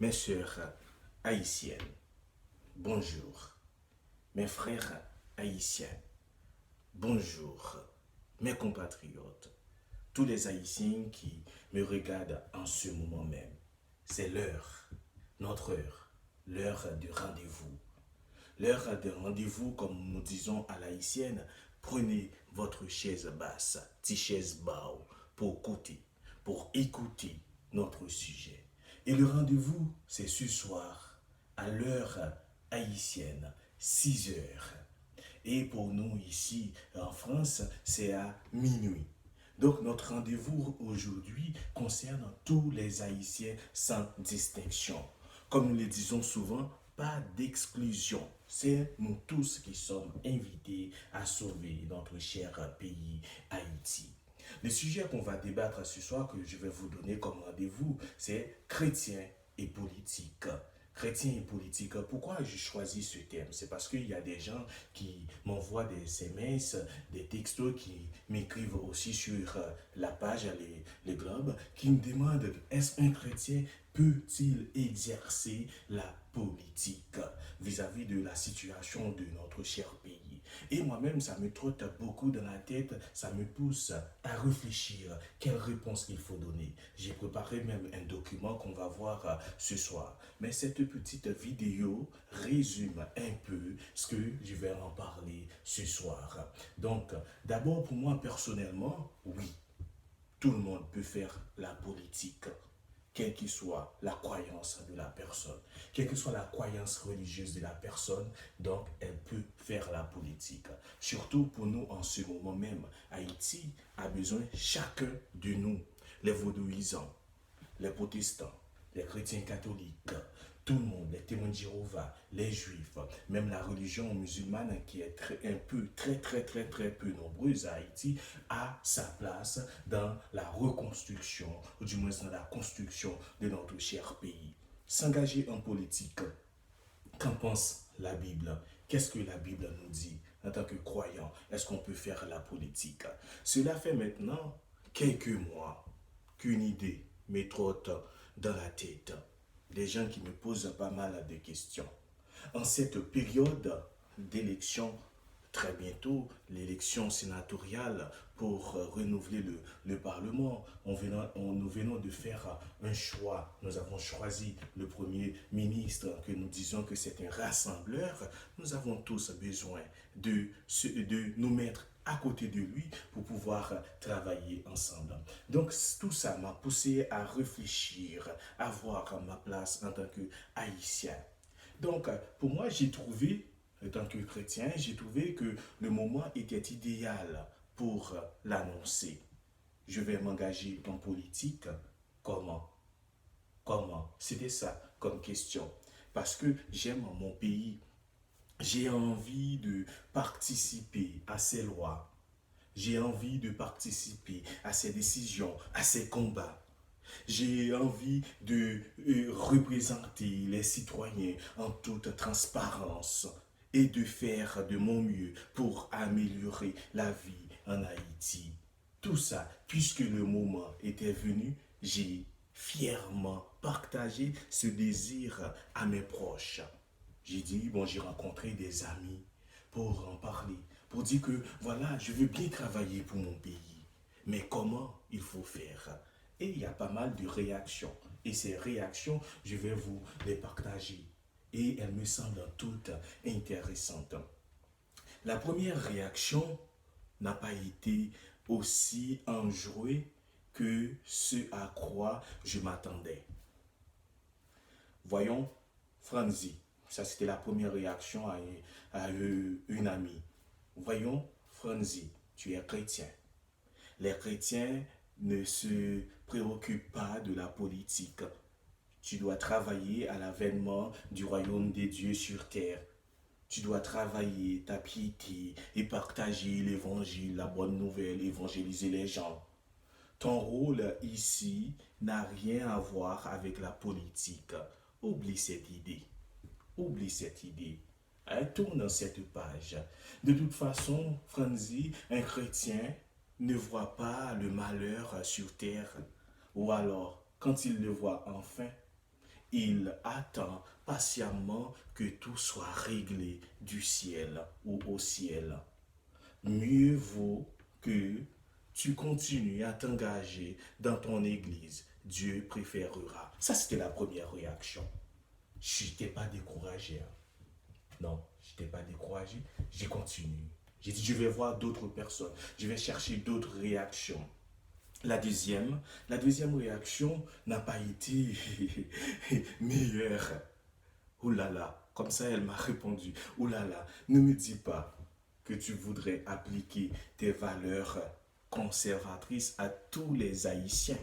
Mes sœurs haïtiennes, bonjour. Mes frères haïtiens, bonjour. Mes compatriotes, tous les Haïtiens qui me regardent en ce moment même. C'est l'heure, notre heure, l'heure de rendez-vous. L'heure de rendez-vous, comme nous disons à l'haïtienne, prenez votre chaise basse, chaise bao, pour écouter notre sujet. Et le rendez-vous, c'est ce soir, à l'heure haïtienne, 6 heures. Et pour nous ici en France, c'est à minuit. Donc notre rendez-vous aujourd'hui concerne tous les Haïtiens sans distinction. Comme nous le disons souvent, pas d'exclusion. C'est nous tous qui sommes invités à sauver notre cher pays Haïti. Le sujet qu'on va débattre ce soir, que je vais vous donner comme rendez-vous, c'est chrétien et politique. Chrétien et politique. Pourquoi j'ai choisi ce thème? C'est parce qu'il y a des gens qui m'envoient des SMS, des textos, qui m'écrivent aussi sur la page, les globes, qui me demandent est-ce un chrétien peut-il exercer la politique vis-à-vis de la situation de notre cher pays? Et moi-même, ça me trotte beaucoup dans la tête, ça me pousse à réfléchir quelle réponse il faut donner. J'ai préparé même un document qu'on va voir ce soir. Mais cette petite vidéo résume un peu ce que je vais en parler ce soir. Donc, d'abord pour moi personnellement, oui, tout le monde peut faire la politique, quelle que soit la croyance de la personne, quelle que soit la croyance religieuse de la personne, donc elle peut faire la politique. Surtout pour nous en ce moment même, Haïti a besoin chacun de nous, les vaudouisants, les protestants, les chrétiens catholiques, tout le monde, les témoins de Jéhovah, les juifs, même la religion musulmane qui est très peu nombreuse à Haïti, a sa place dans la reconstruction, ou du moins dans la construction de notre cher pays. S'engager en politique, qu'en pense la Bible? Qu'est-ce que la Bible nous dit en tant que croyant? Est-ce qu'on peut faire la politique? Cela fait maintenant quelques mois qu'une idée me trotte dans la tête. Des gens qui me posent pas mal de questions. En cette période d'élection, très bientôt, l'élection sénatoriale pour renouveler le Parlement, nous venons de faire un choix. Nous avons choisi le Premier ministre, que nous disons que c'est un rassembleur. Nous avons tous besoin de nous mettre à côté de lui pour pouvoir travailler ensemble. Donc tout ça m'a poussé à réfléchir, à voir ma place en tant que haïtien. Donc pour moi, j'ai trouvé, en tant que chrétien, j'ai trouvé que le moment était idéal pour l'annoncer. Je vais m'engager en politique. Comment? Comment? C'était ça comme question. Parce que j'aime mon pays. J'ai envie de participer à ses lois. J'ai envie de participer à ses décisions, à ses combats. J'ai envie de représenter les citoyens en toute transparence et de faire de mon mieux pour améliorer la vie en Haïti. Tout ça, puisque le moment était venu, j'ai fièrement partagé ce désir à mes proches. J'ai dit, bon, j'ai rencontré des amis pour en parler, pour dire que voilà, je veux bien travailler pour mon pays, mais comment il faut faire? Et il y a pas mal de réactions. Et ces réactions, je vais vous les partager. Et elles me semblent toutes intéressantes. La première réaction n'a pas été aussi enjouée que ce à quoi je m'attendais. Voyons, Franzi, ça c'était la première réaction une amie. Voyons, Franzi, tu es chrétien. Les chrétiens ne se préoccupent pas de la politique. Tu dois travailler à l'avènement du royaume des dieux sur terre. Tu dois travailler ta piété et partager l'évangile, la bonne nouvelle, évangéliser les gens. Ton rôle ici n'a rien à voir avec la politique. Oublie cette idée. Oublie cette idée. Tourne cette page. De toute façon, Franzi, un chrétien ne voit pas le malheur sur terre. Ou alors, quand il le voit enfin, il attend patiemment que tout soit réglé du ciel ou au ciel. Mieux vaut que tu continues à t'engager dans ton église. Dieu préférera. Ça, c'était la première réaction. Je n'étais pas découragé. Hein. Non, je n'étais pas découragé. J'ai continué. J'ai dit, je vais voir d'autres personnes. Je vais chercher d'autres réactions. La deuxième réaction n'a pas été meilleure. Oh là là, comme ça elle m'a répondu. Oh là là, ne me dis pas que tu voudrais appliquer tes valeurs conservatrices à tous les Haïtiens.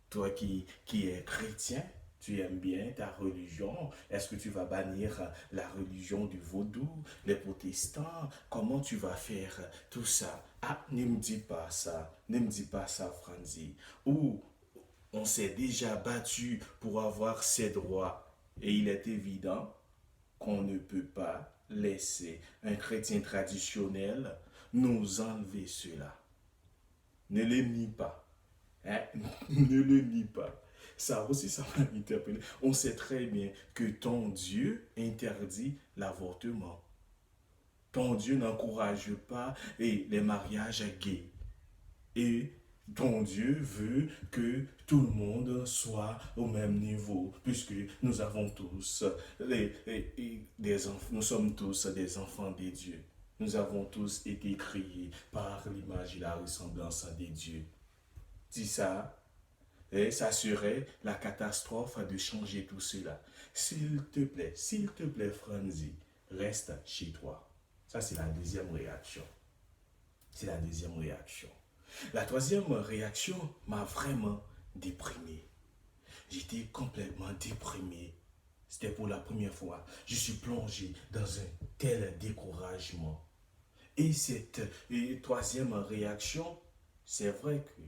Toi qui es chrétien, tu aimes bien ta religion. Est-ce que tu vas bannir la religion du vaudou, les protestants? Comment tu vas faire tout ça? Ah, ne me dis pas ça. Ne me dis pas ça, Franzi. Ou on s'est déjà battu pour avoir ces droits. Et il est évident qu'on ne peut pas laisser un chrétien traditionnel nous enlever cela. Ne le nie pas. Hein? Ne le nie pas. Ça aussi, ça m'a interpellé. On sait très bien que ton Dieu interdit l'avortement. Ton Dieu n'encourage pas les mariages gays. Et ton Dieu veut que tout le monde soit au même niveau, puisque nous avons tous des enfants, nous sommes tous des enfants des dieux. Nous avons tous été créés par l'image et la ressemblance des dieux. Dis ça, et ça serait la catastrophe de changer tout cela. S'il te plaît, Franzi, reste chez toi. Ça, c'est la deuxième réaction. C'est la deuxième réaction. La troisième réaction m'a vraiment déprimé. J'étais complètement déprimé. C'était pour la première fois. Je suis plongé dans un tel découragement. Et cette troisième réaction, c'est vrai que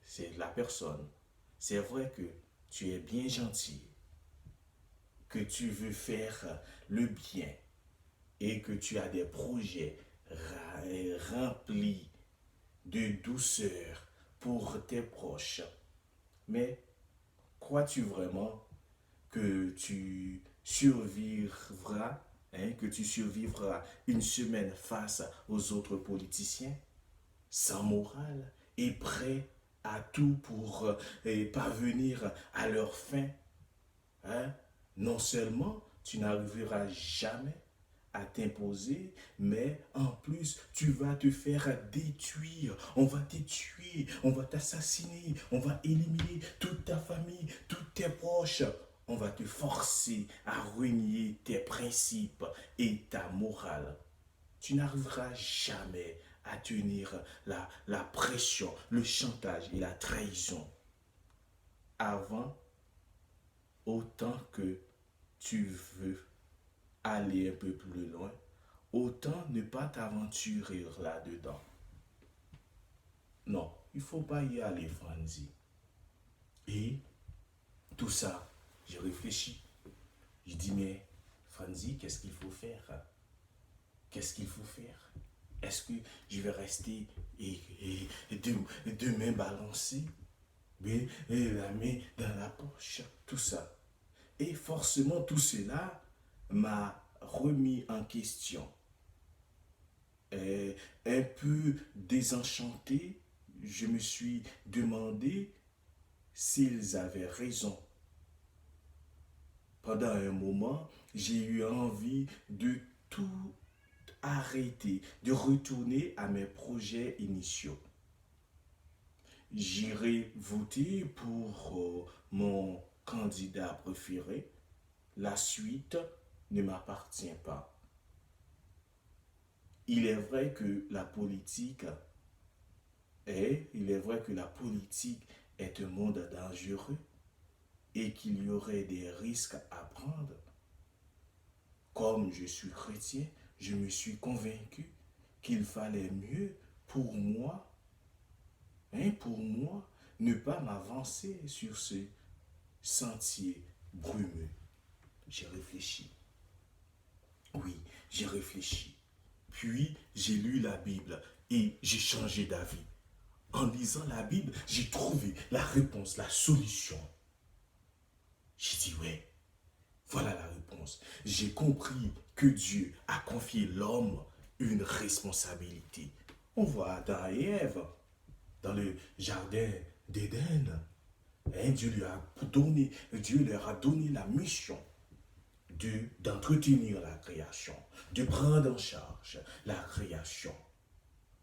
c'est la personne. C'est vrai que tu es bien gentil, que tu veux faire le bien et que tu as des projets remplis de douceur pour tes proches. Mais crois-tu vraiment que tu survivras, que tu survivras une semaine face aux autres politiciens, sans morale et prêts à tout pour parvenir à leur fin? Hein? Non seulement tu n'arriveras jamais à t'imposer, mais en plus, tu vas te faire détruire. On va te tuer, on va t'assassiner, on va éliminer toute ta famille, tous tes proches. On va te forcer à renier tes principes et ta morale. Tu n'arriveras jamais à tenir la pression, le chantage et la trahison. Avant, autant que tu veux aller un peu plus loin, autant ne pas t'aventurer là-dedans. Non, il ne faut pas y aller, Franzi. Et tout ça, j'ai réfléchi. Je dis, mais Franzi, qu'est-ce qu'il faut faire? Qu'est-ce qu'il faut faire? Est-ce que je vais rester deux mains balancées, et la main dans la poche, tout ça? Et forcément, tout cela m'a remis en question. Un peu désenchanté, je me suis demandé s'ils avaient raison. Pendant un moment, j'ai eu envie de tout arrêter, de retourner à mes projets initiaux. J'irai voter pour mon candidat préféré. La suite ne m'appartient pas. Il est vrai que la politique est un monde dangereux et qu'il y aurait des risques à prendre. Comme je suis chrétien, je me suis convaincu qu'il fallait mieux pour moi, ne pas m'avancer sur ce sentier brumeux. J'ai réfléchi. Oui, j'ai réfléchi. Puis, j'ai lu la Bible et j'ai changé d'avis. En lisant la Bible, j'ai trouvé la réponse, la solution. J'ai dit, ouais, réponse. J'ai compris que Dieu a confié l'homme une responsabilité. On voit Adam et Ève dans le jardin d'Éden. Hein, Dieu leur a donné la mission d'entretenir la création, de prendre en charge la création.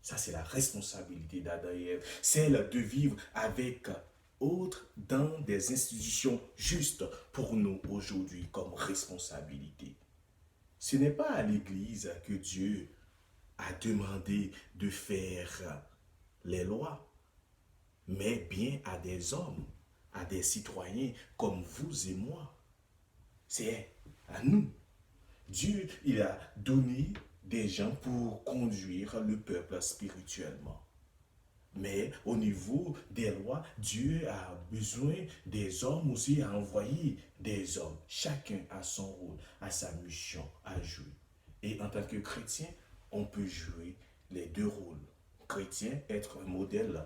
Ça, c'est la responsabilité d'Adam et Ève. Celle de vivre avec autres dans des institutions justes pour nous aujourd'hui comme responsabilité. Ce n'est pas à l'Église que Dieu a demandé de faire les lois, mais bien à des hommes, à des citoyens comme vous et moi. C'est à nous. Dieu, il a donné des gens pour conduire le peuple spirituellement. Mais au niveau des lois, Dieu a besoin des hommes aussi, a envoyé des hommes. Chacun a son rôle, a sa mission à jouer. Et en tant que chrétien, on peut jouer les deux rôles. Chrétien, être un modèle,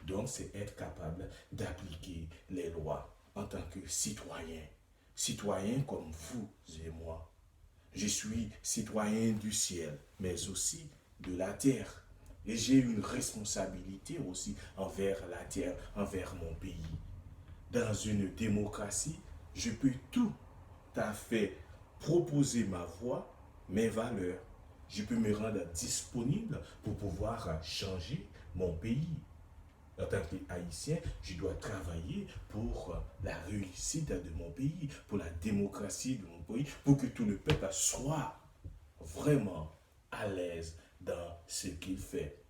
donc c'est être capable d'appliquer les lois en tant que citoyen. Citoyen comme vous et moi. Je suis citoyen du ciel, mais aussi de la terre. Et j'ai une responsabilité aussi envers la terre, envers mon pays. Dans une démocratie, je peux tout à fait proposer ma voix, mes valeurs. Je peux me rendre disponible pour pouvoir changer mon pays. En tant qu'Haïtien, je dois travailler pour la réussite de mon pays, pour la démocratie de mon pays, pour que tout le peuple soit vraiment à l'aise dans ce qu'il fait.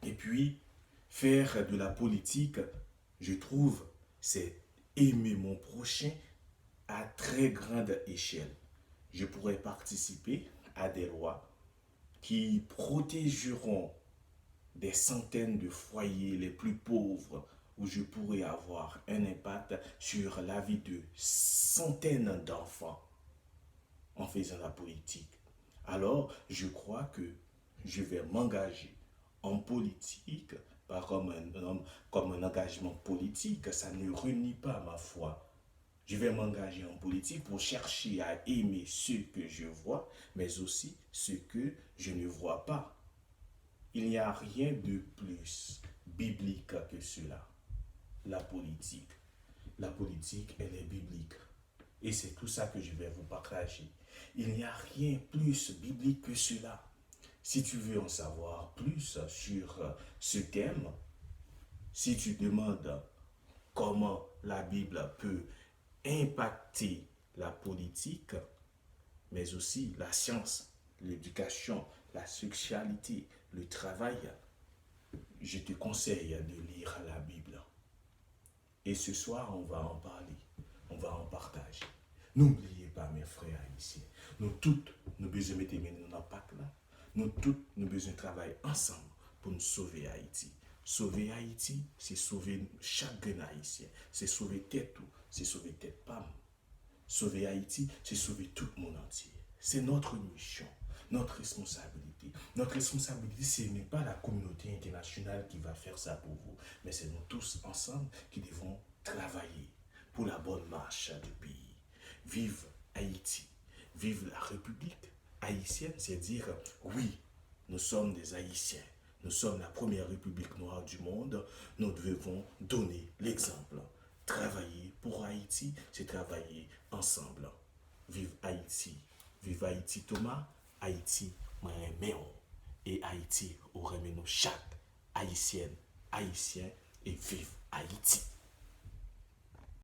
Et puis, faire de la politique, je trouve, c'est aimer mon prochain à très grande échelle. Je pourrais participer à des lois qui protégeront des centaines de foyers les plus pauvres où je pourrais avoir un impact sur la vie de centaines d'enfants en faisant la politique. Alors, je crois que je vais m'engager en politique, pas comme un engagement politique, ça ne renie pas ma foi. Je vais m'engager en politique pour chercher à aimer ceux que je vois, mais aussi ceux que je ne vois pas. Il n'y a rien de plus biblique que cela. La politique. La politique, elle est biblique. Et c'est tout ça que je vais vous partager. Il n'y a rien plus biblique que cela. Si tu veux en savoir plus sur ce thème, si tu demandes comment la Bible peut impacter la politique, mais aussi la science, l'éducation, la sexualité, le travail, je te conseille de lire la Bible. Et ce soir, on va en parler, on va en partager. N'oubliez pas, mes frères haïtiens, nous toutes, nous besoin mettre les mains dans le pack là. Nous toutes, nous besoin travailler ensemble pour nous sauver Haïti. Sauver Haïti, c'est sauver chaque haïtien. C'est sauver tête tout, c'est sauver tête pam. Sauver Haïti, c'est sauver tout le monde entier. C'est notre mission, notre responsabilité. Notre responsabilité, ce n'est pas la communauté internationale qui va faire ça pour vous, mais c'est nous tous ensemble qui devons travailler pour la bonne marche du pays. Vive Haïti, vive la République haïtienne, c'est dire oui, nous sommes des Haïtiens. Nous sommes la première république noire du monde. Nous devons donner l'exemple. Travailler pour Haïti, c'est travailler ensemble. Vive Haïti. Vive Haïti Thomas. Haïti, moi et Haïti, aurait nous chaque Haïtienne, Haïtien et vive Haïti.